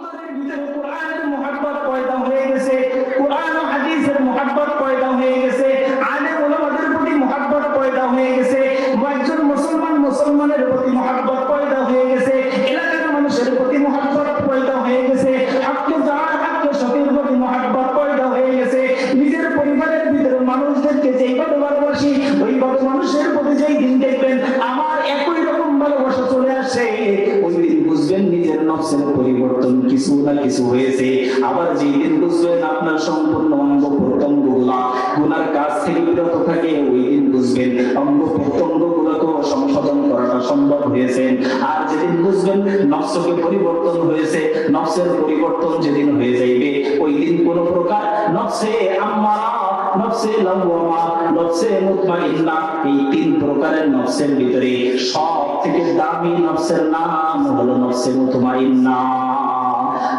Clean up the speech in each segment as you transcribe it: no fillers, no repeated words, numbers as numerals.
অন্তরের ভিতরে কোরআনের মুহাব্বত পয়দা হয়ে গেছে, কোরআন ও হাদিসের মুহাব্বত পয়দা হয়ে গেছে, আলেম ওলামাদের প্রতি মুহাব্বত পয়দা হয়ে গেছে, একজন মুসলমানের প্রতি মুহাব্বত পয়দা হয়ে গেছে, এলাকার মানুষের প্রতি মুহাব্বত পয়দা হয়ে গেছে, হাক্কে জাহার হাক্কে শফির প্রতি মুহাব্বত পয়দা হয়ে গেছে, নিজের পরিবারের ভিতরে মানুষদেরকে যেইভাবে ভালোবাসি ওইভাবে মানুষের প্রতি যেই দিন দেখবেন আমার একই রকম ভালোবাসা চলে আসে, ওই দিন বুঝবেন নিজের নফসের পরিবর্তন কিছু না কিছু হয়েছে। আবার যেই দিন বুঝবেন আপনার সম্পূর্ণ অঙ্গ প্রত্যঙ্গগুলা গুনার কাজ থেকে বিরত থাকে, ওই দিন বুঝবেন অঙ্গ প্রত্যঙ্গগুলোকে সংশোধন করাটা সম্ভব হয়েছে। আর যেদিন বুঝবেন নফসকে পরিবর্তন হয়েছে, নফসের পরিবর্তন যেদিন হয়ে যাইবে, ওই দিন কোন প্রকার নফসে আম্মারা, নফসে লাওয়ামা, নফসে মুতমাইন্না, এই তিন প্রকারের নফসের ভিতরে সব থেকে দামি নফসের নাম হলো নফসে মুতমাইন্না।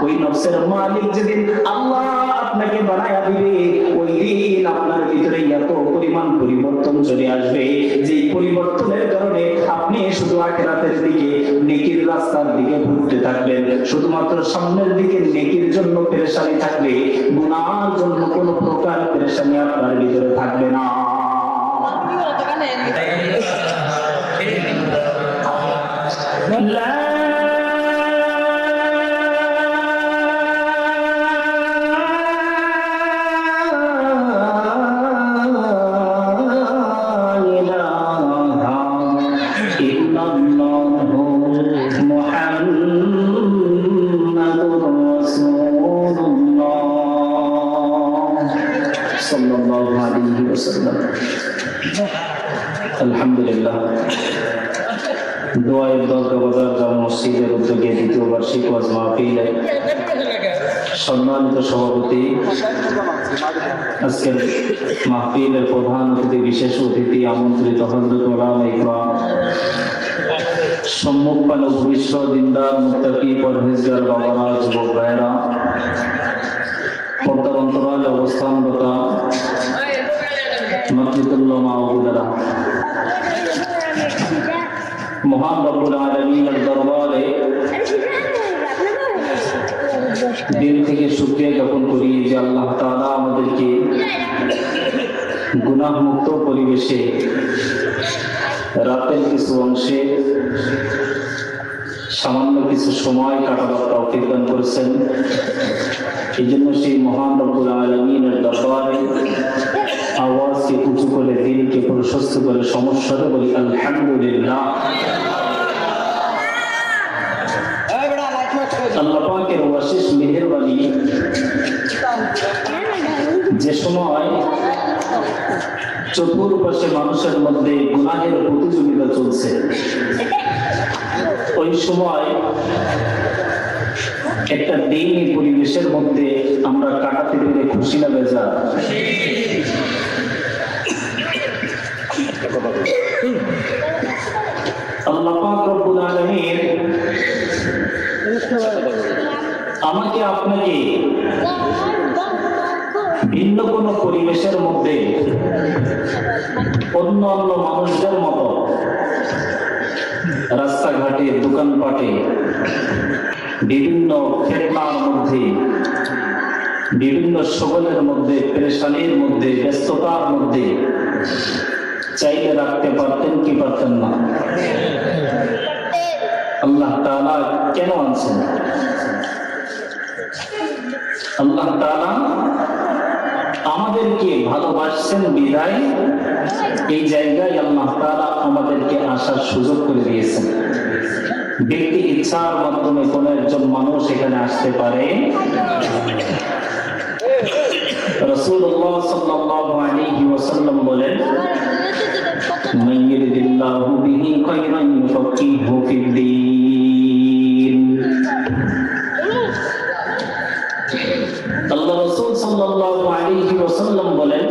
ওই নফসের মালিক যেদিন আল্লাহ আপনাকে বানায়া দিবে, ওই দিন আপনার ভিতরে এত পরিমাণ পরিবর্তন চলে আসবে, যে পরিবর্তনের কারণে আপনি শুধু আখিরাতের দিকে নেকির রাস্তার দিকে ঘুরতে থাকবেন, শুধুমাত্র সামনের দিকে নেকির জন্য পেরেশানি থাকবে, গুনার জন্য কোনো প্রকার পেরেশানি আপনার ভিতরে থাকবে না। আলহামদুলিল্লাহ, দোয়ায়ের দরগা বাজার জামে মসজিদের উদ্যোগে দ্বিতীয় বার্ষিক ওয়াজ মাহফিলে সম্মানিত সভাপতি, আজকের মাহফিলের প্রধান অতিথি, বিশেষ অতিথি আমন্ত্রিত হযরত ওলামা ইকরাম, সম্মুখপান ভবিষ্যৎ দিনদার মুত্তাকি পরহেজগার বাবারা, যুবক ভাইয়েরা, পর্দার অন্তরালে অবস্থানরত মাতৃতুল্য মা ও বোনেরা, মহান রব্বুল আলামিনের দরবারে দিল থেকে শুকরিয়া জ্ঞাপন করি যে আল্লাহ তাআলা আমাদেরকে গুনাহ মুক্ত পরিবেশে রাতের কিছু অংশে সামান্য কিছু সময় কাটাবার তৌফিক দান করেছেন। এই জন্য সেই মহান রব্বুল আলামিনের দরবারে আওয়াজকে উঁচু করে, দিলকে প্রশস্ত করে সমস্যাটা বলি আলহামদুলিল্লাহ। আল্লাহ পাকের অশেষ মেহেরবানি, যে সময় চতুর্পাশে মানুষের মধ্যে গুনাহের প্রতিযোগিতা চলছে, ওই সময় একটা দ্বীনী পরিবেশের মধ্যে আমরা কাটাতে পেরে খুশি না বেজার? আল্লাহ পাক রব্বুল আলামিন আমাকে আপনাকে ভিন্ন কোন পরিবেশের মধ্যে অন্য অন্য মানুষদের মতো রাস্তাঘাটে, দোকানপাটে, বিভিন্ন ফেতনার মধ্যে, বিভিন্ন শগলের মধ্যে, পেরেশানির মধ্যে, ব্যস্ততার মধ্যে চাইলে রাখতে পারতেন কি পারতেন না? আল্লাহ তাআলা কেন আনছেন? আল্লাহ তাআলা আমাদেরকে ভালোবাসছেন বিদায় এই জায়গায় আল্লাহ তাআলা আমাদেরকে আসার সুযোগ করে দিয়েছেন। ব্যক্তি ইচ্ছার মাধ্যমে কোন একজন মানুষ এখানে আসতে পারে। রাসূলুল্লাহ সাল্লাল্লাহু আলাইহি ওয়াসাল্লাম বলেন, মান ইউরিদিল্লাহু বিহি খায়রান ইউফাক্কিহু ফিদ্দীন। আল্লাহ রাসূল সাল্লাল্লাহু আলাইহি ওয়াসাল্লাম বলেন,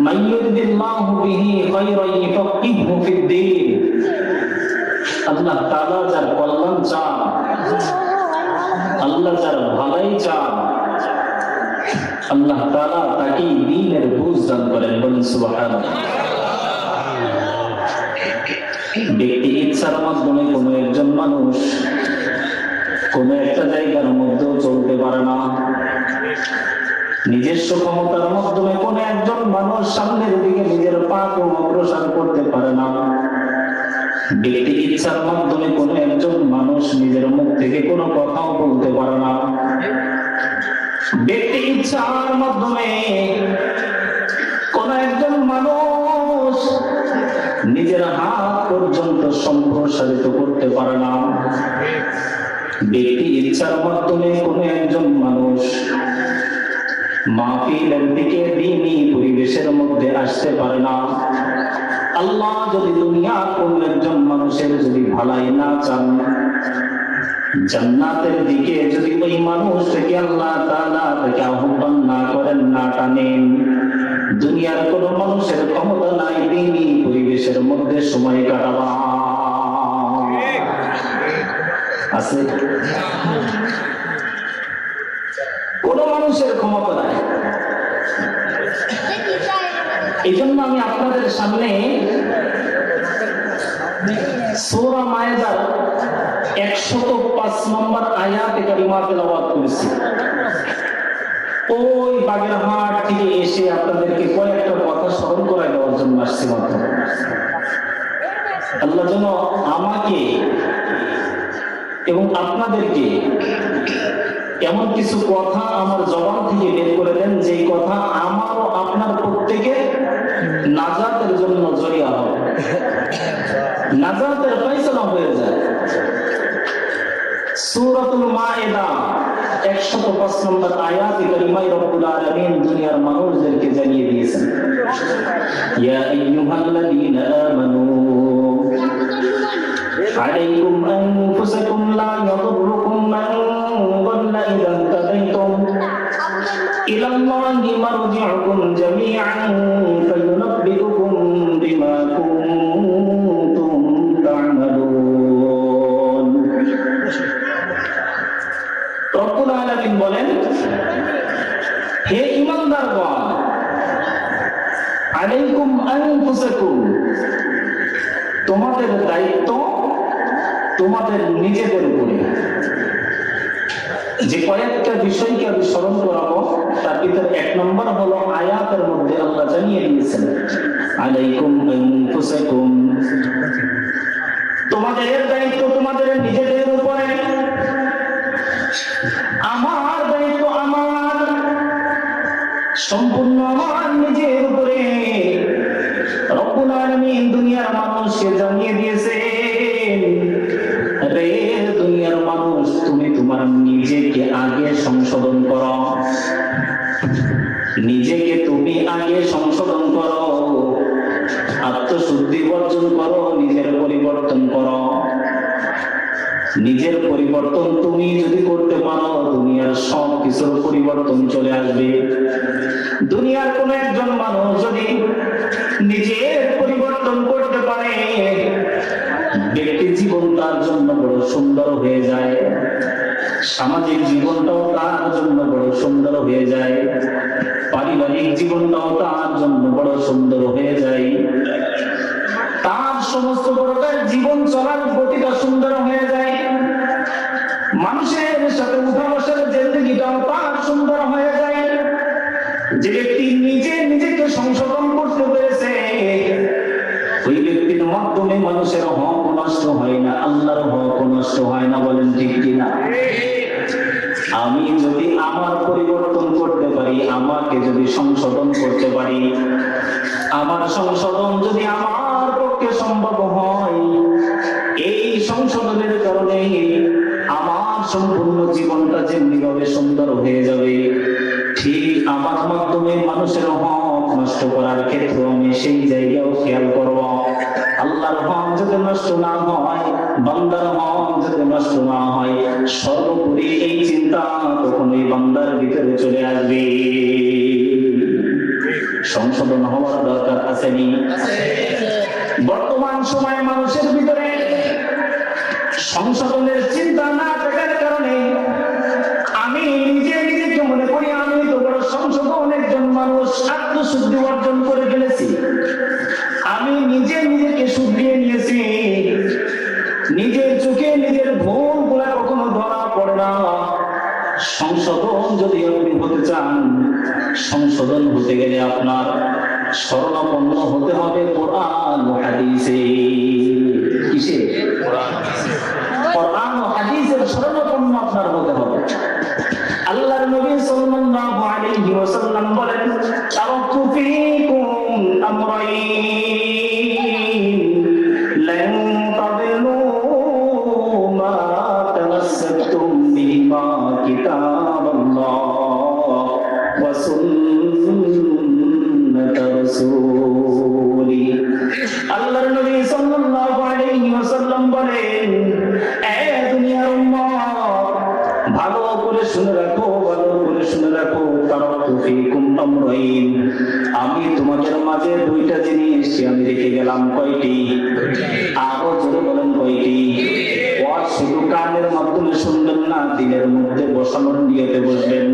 মান ইউরিদিল্লাহু বিহি খায়রান ইউফাক্কিহু ফিদ্দীন। আল্লাহ তাআলা যার কল্যাণ চান, আল্লাহ যার ভালাই চান, আল্লাহ তাআলা তাকে দ্বীনের বুঝ দান করেন। বলেন সুবহানাল্লাহ। ব্যক্তি ইচ্ছার মাধ্যমে কোন একজন মানুষ কোনো একটা জায়গার মধ্যেও চলতে পারে না। নিজস্ব ক্ষমতার মাধ্যমে কোন একজন মানুষ সামনের দিকে নিজের পা অগ্রসর করতে পারে না। ব্যক্তি ইচ্ছার মাধ্যমে কোন একজন মানুষ নিজের মুখ থেকে কোনো কথাও বলতে পারে না। ব্যক্তি ইচ্ছার মাধ্যমে কোন একজন মানুষ নিজের হাত পর্যন্ত সম্প্রসারিত করতে পারে না। ব্যক্তি ইচ্ছার মাধ্যমে কোন একজন মানুষ মাহফিলের দিকে দ্বীনি পরিবেশের মধ্যে আসতে পারে না। আল্লাহ যদি দুনিয়ার কোন একজন মানুষের যদি ভালাই না চান, জান্নাতের দিকে যদি ওই মানুষটাকে আল্লাহ তাআলা তাকে আহ্বান না করেন, না টানেন, দুনিয়ার কোন মানুষের ক্ষমতা নাই দ্বীনি পরিবেশের মধ্যে সময় কাটাবা। আছে কোন মানুষের ক্ষমতা নাই। এই জন্য আমি আপনাদের সামনে সূরা মায়েদার 105 নম্বর আয়াতে কারিমা তেলাওয়াত করেছি। ওই বাগেরহাট থেকে এসে আপনাদেরকে কয়েকটা কথা স্মরণ করাই দেওয়ার জন্য আসছি মাত্র। আল্লাহ যেন আমাকে এবং আপনাদেরকে এমন কিছু কথা আমার জবান থেকে বের করে দেন, যে কথা আমার ও আপনার প্রত্যেকে নাজাতের জন্য জড়িয়ে হবে, নাজাতের ফয়সালা হয়ে যায়। সূরাতুল মায়েদা 105 নম্বর আয়াতে কারিমায় রব্বুল আলামিন দুনিয়ার মানুষদেরকে জানিয়ে দিয়েছেন, ইয়া আইয়ুহাল্লাযীনা আমানু আলাইকুম আনফুসাকুম লা ইয়াদুররুকুম মান দাল্লা ইযা ইহতাদাইতুম ইলাল্লাহি মারজিউকুম জামিআন ফায়ুনাব্বিউকুম বিমা কুনতুম তা'মালুন। রব্বুল আলামিন বলেন, হে ঈমানদারগণ, আলাইকুম আনফুসাকুম, তোমাদের দায়িত্ব তোমাদের নিজেদের উপরে। যে কয়েকটা বিষয়কে আমি স্মরণ করাবো, তার ভিতরে 1 নম্বর হলো আয়াতের মধ্যে আল্লাহ জানিয়ে দিয়েছেন, আলাইকুম আনফুসাকুম, তোমাদের দায়িত্ব তোমাদের নিজেদের উপরে। আমার দায়িত্ব আমার, সম্পূর্ণ আমার নিজের উপরে। রব্বুল আলামিন দুনিয়ার মানুষকে জানিয়ে দিয়েছেন, রে দুনিয়ার মানুষ, তুমি তোমার নিজেকে আগে সংশোধন করো, নিজেকে তুমি আগে সংশোধন করো, আত্মশুদ্ধি বর্জন করো, নিজের পরিবর্তন করো। নিজের পরিবর্তন তুমি যদি করতে পারো, দুনিয়ার সব কিছুর পরিবর্তন চলে আসবে। দুনিয়ার কোন একজন মানুষ যদি নিজের পরিবর্তন করতে পারে, ব্যক্তি জীবন তার জন্য বড় সুন্দর হয়ে যায়, সামাজিক জীবনটাও তার জন্য বড় সুন্দর হয়ে যায়, পারিবারিক জীবনটাও তার জন্য বড় সুন্দর হয়ে যায়, তার সমস্ত প্রকার জীবন চলার গতিটা সুন্দর হয়ে যায়, মানুষের সাথে উঠা বসার জিন্দেগিটাও তার সুন্দর হয়ে যায়। যে ব্যক্তি নিজে নিজেকে সংশোধন করতে পেরেছে, ওই ব্যক্তির মাধ্যমে মানুষের হক নষ্ট হয় না, আল্লাহর হক নষ্ট হয় না। বলেন ঠিক কিনা? আমি যদি আমার পরিবর্তন করতে পারি, আমাকে যদি সংশোধন করতে পারি, আমার সংশোধন যদি আমার পক্ষে সম্ভব হয়, এই সংশোধনের কারণে আমার সম্পূর্ণ জীবনটা যেমনি ভাবে সুন্দর হয়ে যাবে, ঠিক আমার মাধ্যমে মানুষের হক নষ্ট করার ক্ষেত্রে আমি সেই জায়গাও খেয়াল করব। আল্লাহর হক যাতে নষ্ট না হয়, বান্দার হক যাতে নষ্ট না হয়, সর্বোপরি এই চিন্তা কখনোই বান্দার ভিতরে চলে আসবে। সংশোধন হওয়ার দরকার আসেনি? বর্তমান সময়ে মানুষের ভিতরে সংশোধনের চিন্তা না থাকার কারণে আমি নিজে নিজেকে মনে করি আমি তো বড় সংশোধন একজন মানুষ, আত্মশুদ্ধি অর্জন করে ফেলেছি, আমি নিজে নিজেকে শুধরিয়ে নিয়েছি, নিজের চোখে নিজের ভুল গুলা কখনো ধরা পড়ে সংশোধন হতে গেলে আপনার শরণাপন্ন হতে হবে কোরআন ও হাদিসে। কিসে? কোরআন ও হাদিসের শরণাপন্ন আপনার হতে হবে। আল্লাহর নবী সাল্লাল্লাহু আলাইহি ওয়াসাল্লাম বলেন, তারাকতু ফীকুম আমরাইন লান তাদিলু মা তামাসসাকতুম বিহিমা কিতাবাল্লাহ ওয়া সুন্নাত রাসূলি। আল্লাহর নবী সাল্লাল্লাহু আলাইহি ওয়াসাল্লাম বলেন, এ দুনিয়ার উম্মত, ভালো করে শুনে রাখো, ভালো করে শুনে রাখো, তারাকতু ফীকুম আমরাইন, আমি তোমাদের মাঝে দুইটা জিনিস আমি রেখে গেলাম। কয়টি? আরো জোরে বলেন কয়টি? ওয়াজ শুধু কানের মাধ্যমে শুনবেন না, দিলের মধ্যে বসানোর নিয়তে বসবেন।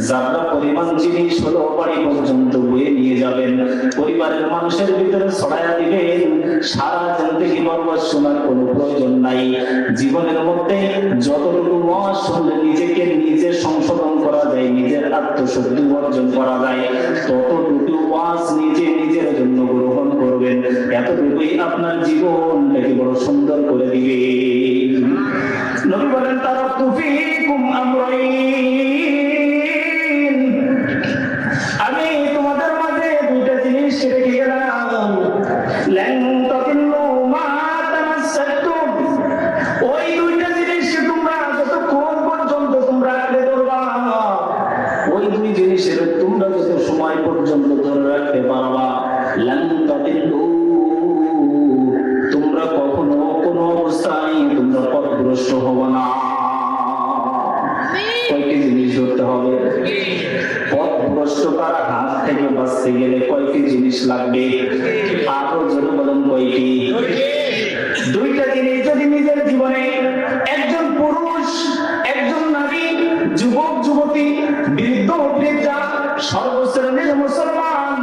যারা পরিমাণ জিনিস হলো বাড়ি পর্যন্ত বয়ে নিয়ে যাবেন, পরিবারের মানুষের ভিতরে ছড়ায়া দিবেন। সারা জিন্দেগি বরবাদ শোনার কোনো প্রয়োজন নাই। জীবনের মধ্যে যতটুকু ওয়াজ শুনলে নিজেকে নিজে সংশোধন করা যায়, নিজের আত্মশুদ্ধি অর্জন করা যায়, ততটুকু ওয়াজ নিজে নিজের জন্য গ্রহণ করবেন। এতটুকুই আপনার জীবনটাকে বড় সুন্দর করে দিবে। নবী বলেন, তারাকতু ফীকুম আমরাইন, আমি তোমাদের মাঝে দুইটা জিনিস রেখে গেলাম। লান তাদিল্লু মা তামাসসাকতুম, ওই দুইটা জিনিস তোমরা যতক্ষণ পর্যন্ত তোমরা আঁকড়ে ধরবা, ওই দুই জিনিসের তোমরা যত সময় পর্যন্ত ধরে রাখতে পারবা, লান তাদিল্লু, তোমরা কখনো কোনো অবস্থায় তোমরা পথভ্রষ্ট হবে না। কয়টি জিনিস ধরতে হবে? পথভ্রষ্টতার হাত থেকে বাঁচতে গেলে কয়টি জিনিস লাগবে? আরো জোরে বলেন কয়টি? দুইটা জিনিস যদি নিজের জীবনে একজন পুরুষ, একজন নারী, যুবক যুবতী, বৃদ্ধ বৃদ্ধা, সর্বশ্রেণীর মুসলমান,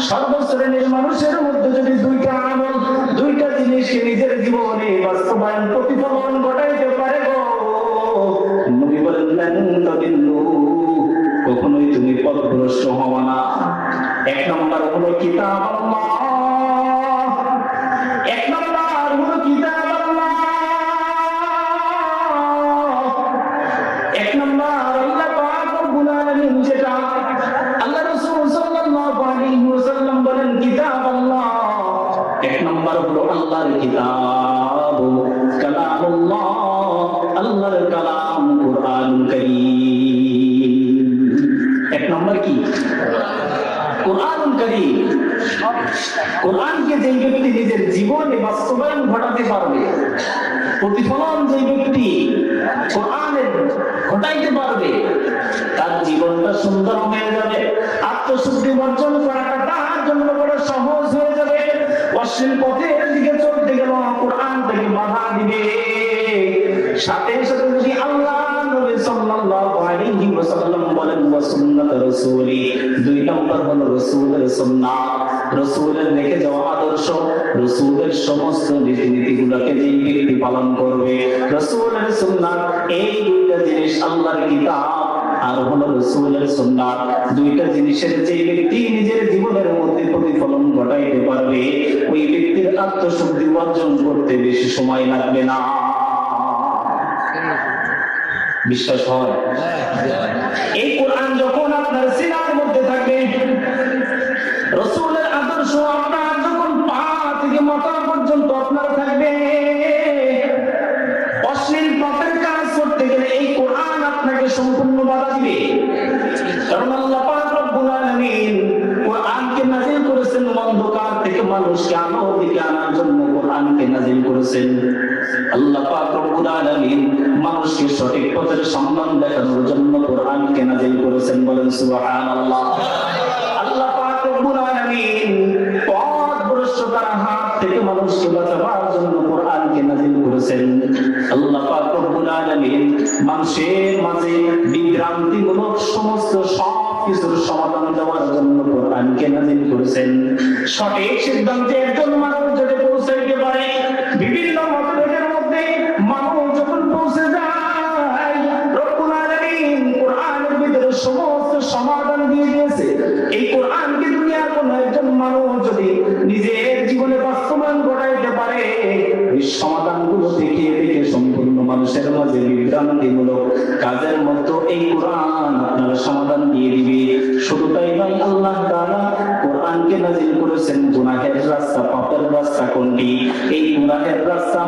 সর্বশ্রেণীর মানুষের মধ্যে যদি দুইটা আমল, দুইটা জিনিসকে নিজের জীবনে বাস্তবায়ন প্রতিফলন ঘটাইতে পারে গো, নবী বলেন, লান তাদিল্লু, কখনোই তুমি পথভ্রষ্ট হবা না। এক নম্বর হলো কিতাব আল্লাহ, এক নম্বর হলো কিতাব আল্লাহ, এক নম্বর আল্লাহ পাক রব্বুল আলামিন, যেটা আল্লাহ রাসূল সাল্লাল্লাহু আলাইহি ওয়াসাল্লাম বলেন কিতাব আল্লাহ, এক নম্বর হলো আল্লাহর কিতাব, কালামুল্লাহ, আল্লাহর কালাম কুরআনুল কারীম। এক নম্বর কি? কুরআনুল কারীম। কোরআনকে যে ব্যক্তি নিজের জীবনে বাস্তবায়ন ঘটাতে পারবে, প্রতিফলন যে ব্যক্তি কোরআনের ঘটাইতে পারবে, তার জীবনটা সুন্দর হয়ে যাবে। আত্মশুদ্ধি অর্জন করাটা তার জন্য বড় সহজ হয়ে যাবে। অশ্লীল পথের দিকে চলতে গেল কোরআন থেকে বাধা দিবে। সাথে সাথে যদি আল্লাহ নবী সাল্লাল্লাহু আলাইহি ওয়াসাল্লাম বলেন ওয়া সুন্নাত রাসূলি, দুই নম্বর হলো রাসূলের সুন্নাত, রাসূলের রেখে যাওয়া আদর্শ, রাসূলের সমস্ত নীতিগুলোকে যে ব্যক্তি পালন করবে, রাসূলের সুন্নাত, এই দুইটা জিনিস আল্লাহর কিতাব আর হলো রাসূলের সুন্নাত, দুইটা জিনিসের যে ব্যক্তি নিজের জীবনের মধ্যে প্রতিফলন ঘটাইতে পারবে, ওই ব্যক্তির আত্মশুদ্ধি অর্জন করতে বেশি সময় লাগবে না। বিশ্বাস হয়? এই কোরআন যখন আপনার সিনার মধ্যে থাকবে, রাসূলের আদর্শ আপনার যখন পা থেকে মাথা পর্যন্ত আপনার থাকবে, অশ্লীল পথের কাজ করতে গেলে এই কোরআন আপনাকে সম্পূর্ণ বাধা দিবে। কারণ আল্লাহ পাক রব্বুল আলামিন কোরআনকে নাযিল করেছেন অন্ধকার থেকে মানুষকে আলোর দিকে আনার জন্য, কোরআনকে নাযিল করেছেন। আল্লাহ পাক রব্বুল আলামিন মানুষকে সঠিক পথের সন্ধান দেখানোর জন্য কোরআনকে নাযিল করেছেন। বলেন সুবহানাল্লাহ। আল্লাহ পাক রব্বুল আলামিন পথভ্রষ্টতার হাত থেকে মানুষকে বাঁচাবার জন্য কোরআনকে নাযিল করেছেন। আল্লাহ পাক রব্বুল আলামিন মানুষের মাঝে বিভ্রান্তিমূলক সমস্ত সবকিছুর সমাধান দেওয়ার জন্য কোরআনকে নাযিল করেছেন। সঠিক সিদ্ধান্তে একজন মানুষ যদি পৌঁছাইতে পারে, বিভিন্ন মতভেদের মধ্যে মানুষ যখন পৌঁছে যায়, রব্বুল আলামিন কোরআনের ভিতরে সমস্ত সমাধান দিয়ে দিয়েছে। বিভ্রান্তিমূলক কাজের মধ্যে এই কোরআন আপনার সমাধান দিয়ে দিবে। শুধু তাই নয়, আল্লাহ তাআলা কোরআনকে নাযিল করেছেন গুনাহের রাস্তা, পাপের রাস্তা কোনটি, এই গুনাহের রাস্তা